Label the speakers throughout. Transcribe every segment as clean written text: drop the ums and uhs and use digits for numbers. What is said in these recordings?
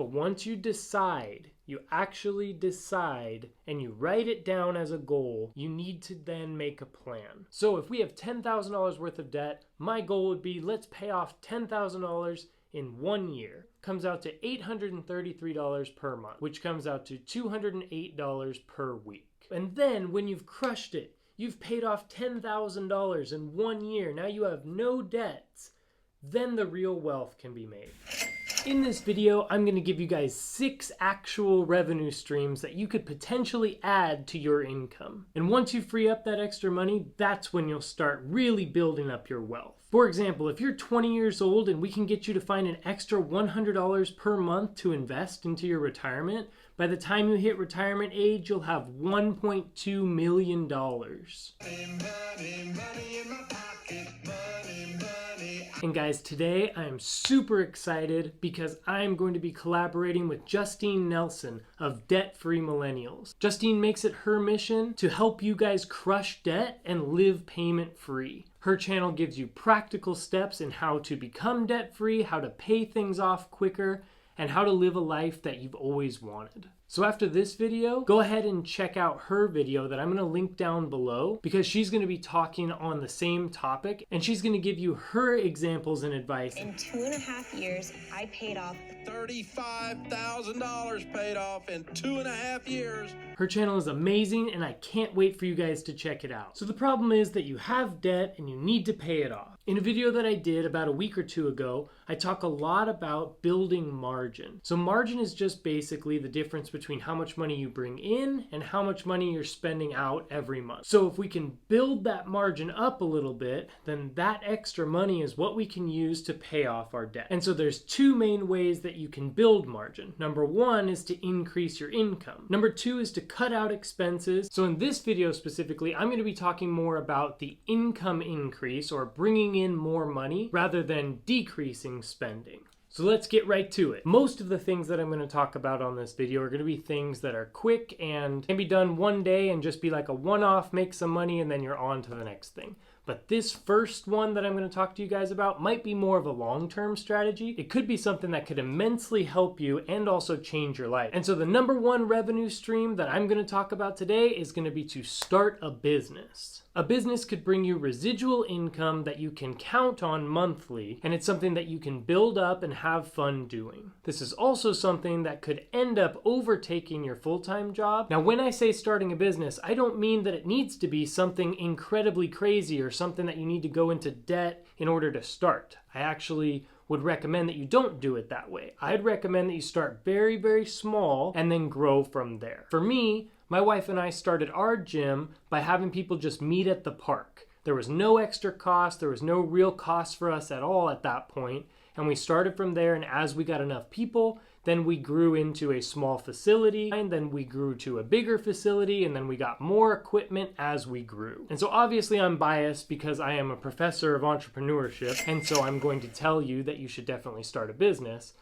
Speaker 1: But once you decide, you actually decide, and you write it down as a goal, you need to then make a plan. So if we have $10,000 worth of debt, my goal would be, let's pay off $10,000 in 1 year. Comes out to $833 per month, which comes out to $208 per week. And then when you've crushed it, you've paid off $10,000 in 1 year, now you have no debts, then the real wealth can be made. In this video, I'm going to give you guys 6 actual revenue streams that you could potentially add to your income. And once you free up that extra money, that's when you'll start really building up your wealth. For example, if you're 20 years old and we can get you to find an extra $100 per month to invest into your retirement, by the time you hit retirement age, you'll have $1.2 million. And guys, today I am super excited because I'm going to be collaborating with Justine Nelson of Debt Free Millenials. Justine makes it her mission to help you guys crush debt and live payment free. Her channel gives you practical steps in how to become debt free, how to pay things off quicker, and how to live a life that you've always wanted. So after this video, go ahead and check out her video that I'm going to link down below, because she's going to be talking on the same topic and she's going to give you her examples and advice.
Speaker 2: In 2.5 years, I paid off
Speaker 3: $35,000 paid off in 2.5 years.
Speaker 1: Her channel is amazing and I can't wait for you guys to check it out. So the problem is that you have debt and you need to pay it off. In a video that I did about a week or two ago, I talk a lot about building margin. So margin is just basically the difference between how much money you bring in and how much money you're spending out every month. So if we can build that margin up a little bit, then that extra money is what we can use to pay off our debt. And so there's 2 main ways that you can build margin. Number 1 is to increase your income. Number 2 is to cut out expenses. So in this video specifically, I'm going to be talking more about the income increase, or bringing in more money rather than decreasing spending. So let's get right to it. Most of the things that I'm going to talk about on this video are going to be things that are quick and can be done one day and just be like a one-off, make some money, and then you're on to the next thing. But this first one that I'm going to talk to you guys about might be more of a long-term strategy. It could be something that could immensely help you and also change your life. And so the number 1 revenue stream that I'm going to talk about today is going to be to start a business. A business could bring you residual income that you can count on monthly, and it's something that you can build up and have fun doing. This is also something that could end up overtaking your full-time job. Now, when I say starting a business, I don't mean that it needs to be something incredibly crazy or something that you need to go into debt in order to start. I actually would recommend that you don't do it that way. I'd recommend that you start very, very small and then grow from there. For me, my wife and I started our gym by having people just meet at the park. There was no extra cost, there was no real cost for us at all at that point, and we started from there, and as we got enough people, then we grew into a small facility, and then we grew to a bigger facility, and then we got more equipment as we grew. And so obviously I'm biased because I am a professor of entrepreneurship, and so I'm going to tell you that you should definitely start a business.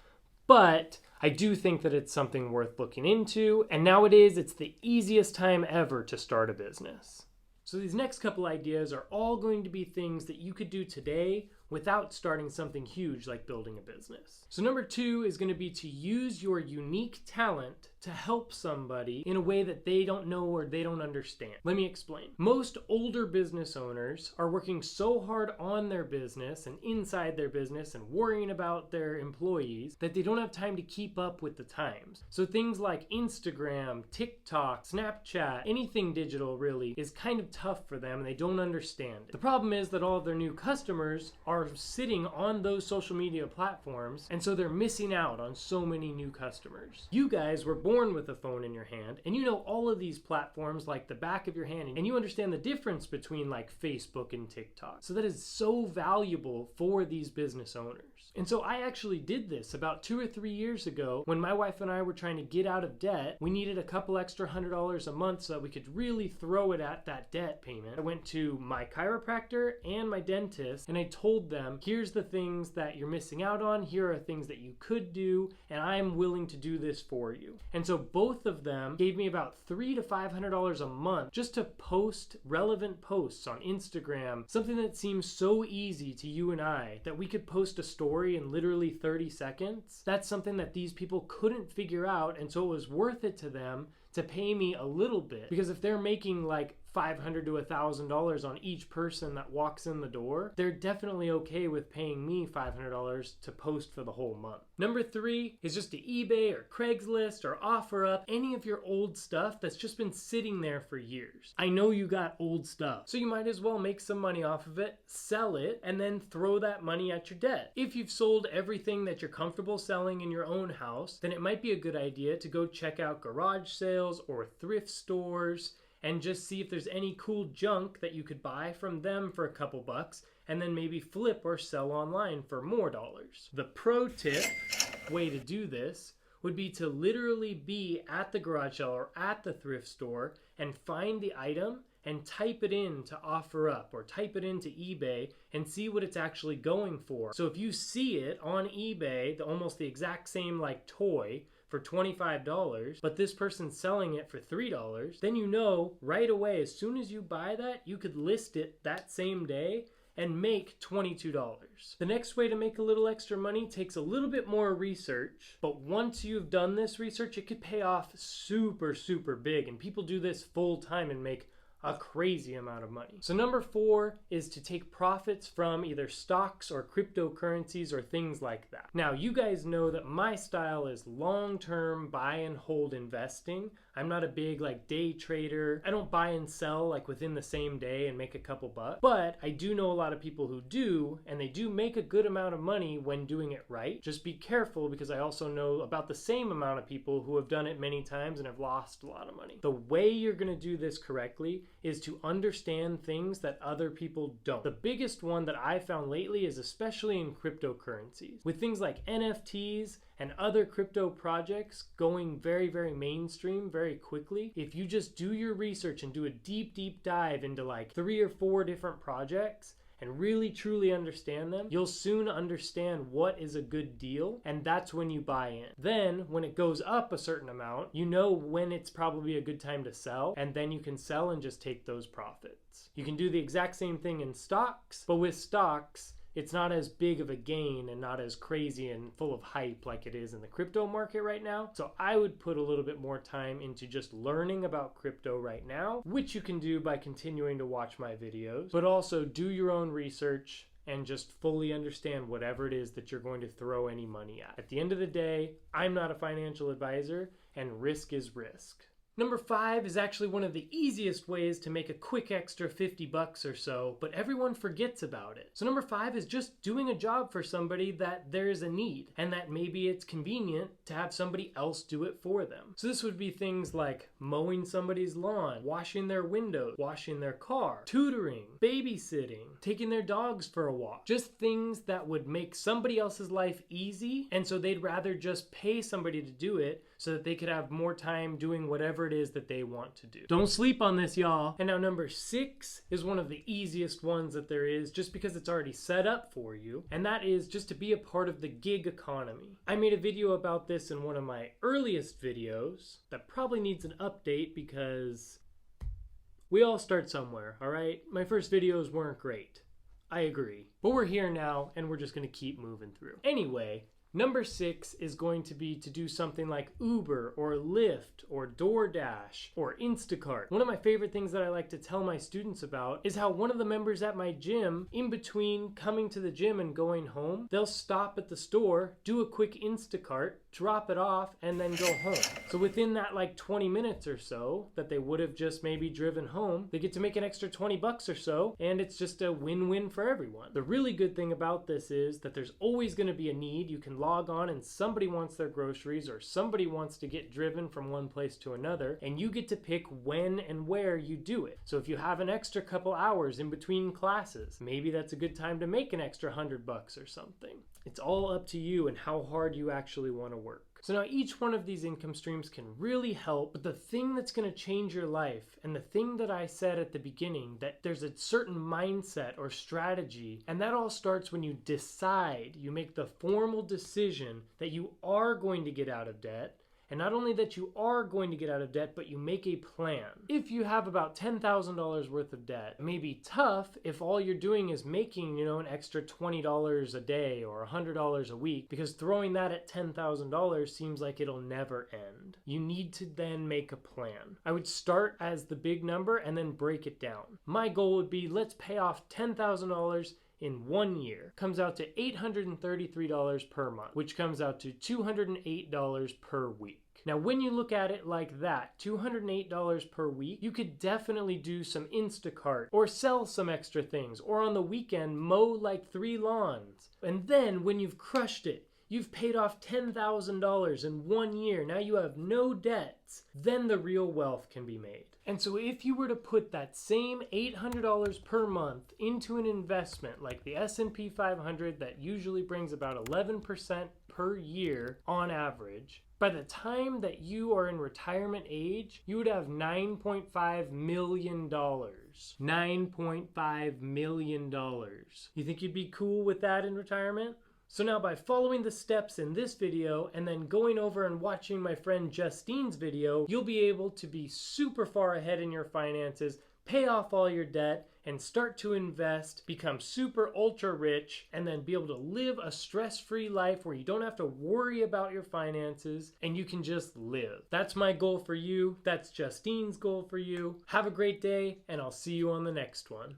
Speaker 1: But I do think that it's something worth looking into, and nowadays it's the easiest time ever to start a business. So these next couple ideas are all going to be things that you could do today without starting something huge like building a business. So number 2 is going to be to use your unique talent to help somebody in a way that they don't know or they don't understand. Let me explain. Most older business owners are working so hard on their business and inside their business and worrying about their employees that they don't have time to keep up with the times. So things like Instagram, TikTok, Snapchat, anything digital really is kind of tough for them and they don't understand it. The problem is that all of their new customers are sitting on those social media platforms, and so they're missing out on so many new customers. You guys were born with a phone in your hand, and you know all of these platforms like the back of your hand, and you understand the difference between like Facebook and TikTok. So that is so valuable for these business owners. And so I actually did this about 2 or 3 years ago when my wife and I were trying to get out of debt. We needed a couple extra $100 a month so that we could really throw it at that debt payment. I went to my chiropractor and my dentist and I told them, here's the things that you're missing out on, here are things that you could do, and I'm willing to do this for you. And so both of them gave me about $300 to $500 a month just to post relevant posts on Instagram, something that seems so easy to you and I, that we could post a story story in literally 30 seconds. That's something that these people couldn't figure out, and so it was worth it to them to pay me a little bit, because if they're making like $500 to $1,000 on each person that walks in the door, they're definitely okay with paying me $500 to post for the whole month. Number 3 is just to eBay or Craigslist or OfferUp any of your old stuff that's just been sitting there for years. I know you got old stuff, so you might as well make some money off of it, sell it, and then throw that money at your debt. If you've sold everything that you're comfortable selling in your own house, then it might be a good idea to go check out garage sales or thrift stores and just see if there's any cool junk that you could buy from them for a couple bucks and then maybe flip or sell online for more dollars. The pro tip way to do this would be to literally be at the garage sale or at the thrift store and find the item and type it in to OfferUp or type it into eBay and see what it's actually going for. So if you see it on eBay, almost the exact same like toy for $25, but this person's selling it for $3, then you know right away, as soon as you buy that, you could list it that same day and make $22. The next way to make a little extra money takes a little bit more research, but once you've done this research, it could pay off super, super big, and people do this full time and make a crazy amount of money. So number 4 is to take profits from either stocks or cryptocurrencies or things like that. Now, you guys know that my style is long-term buy and hold investing. I'm not a big like day trader. I don't buy and sell like within the same day and make a couple bucks, but I do know a lot of people who do, and they do make a good amount of money when doing it right. Just be careful, because I also know about the same amount of people who have done it many times and have lost a lot of money. The way you're gonna do this correctly is to understand things that other people don't. The biggest one that I found lately is especially in cryptocurrencies. With things like NFTs and other crypto projects going very, very mainstream very quickly, if you just do your research and do a deep, deep dive into like 3 or 4 different projects and really truly understand them, you'll soon understand what is a good deal, and that's when you buy in. Then when it goes up a certain amount, you know when it's probably a good time to sell, and then you can sell and just take those profits. You can do the exact same thing in stocks, but with stocks, it's not as big of a gain and not as crazy and full of hype like it is in the crypto market right now. So I would put a little bit more time into just learning about crypto right now, which you can do by continuing to watch my videos, but also do your own research and just fully understand whatever it is that you're going to throw any money at. At the end of the day, I'm not a financial advisor, and risk is risk. Number 5 is actually one of the easiest ways to make a quick extra 50 bucks or so, but everyone forgets about it. So number 5 is just doing a job for somebody that there is a need, and that maybe it's convenient to have somebody else do it for them. So this would be things like mowing somebody's lawn, washing their windows, washing their car, tutoring, babysitting, taking their dogs for a walk. Just things that would make somebody else's life easy, and so they'd rather just pay somebody to do it so that they could have more time doing whatever it is that they want to do. Don't sleep on this, y'all. And now number 6 is one of the easiest ones that there is, just because it's already set up for you, and that is just to be a part of the gig economy. I made a video about this in one of my earliest videos that probably needs an update because we all start somewhere, all right? My first videos weren't great. I agree. But we're here now, and we're just gonna keep moving through. Anyway, number 6 is going to be to do something like Uber or Lyft or DoorDash or Instacart. One of my favorite things that I like to tell my students about is how one of the members at my gym, in between coming to the gym and going home, they'll stop at the store, do a quick Instacart, drop it off, and then go home. So within that like 20 minutes or so that they would have just maybe driven home, they get to make an extra 20 bucks or so, and it's just a win-win for everyone. The really good thing about this is that there's always going to be a need. You can log on and somebody wants their groceries or somebody wants to get driven from one place to another, and you get to pick when and where you do it. So if you have an extra couple hours in between classes, maybe that's a good time to make an extra 100 bucks or something. It's all up to you and how hard you actually want to work. So now each one of these income streams can really help, but the thing that's going to change your life, and the thing that I said at the beginning, that there's a certain mindset or strategy, and that all starts when you decide, you make the formal decision that you are going to get out of debt, And not only that you are going to get out of debt, but you make a plan. If you have about $10,000 worth of debt, it may be tough if all you're doing is making, an extra $20 a day or $100 a week, because throwing that at $10,000 seems like it'll never end. You need to then make a plan. I would start as the big number and then break it down. My goal would be, let's pay off $10,000 in 1 year. Comes out to $833 per month, which comes out to $208 per week. Now, when you look at it like that, $208 per week, you could definitely do some Instacart or sell some extra things, or on the weekend mow like 3 lawns. And then when you've crushed it, you've paid off $10,000 in 1 year. Now you have no debts. Then the real wealth can be made. And so if you were to put that same $800 per month into an investment like the S&P 500 that usually brings about 11% per year on average, by the time that you are in retirement age, you would have $9.5 million. $9.5 million. You think you'd be cool with that in retirement? So now by following the steps in this video and then going over and watching my friend Justine's video, you'll be able to be super far ahead in your finances, pay off all your debt, and start to invest, become super ultra rich, and then be able to live a stress-free life where you don't have to worry about your finances and you can just live. That's my goal for you. That's Justine's goal for you. Have a great day, and I'll see you on the next one.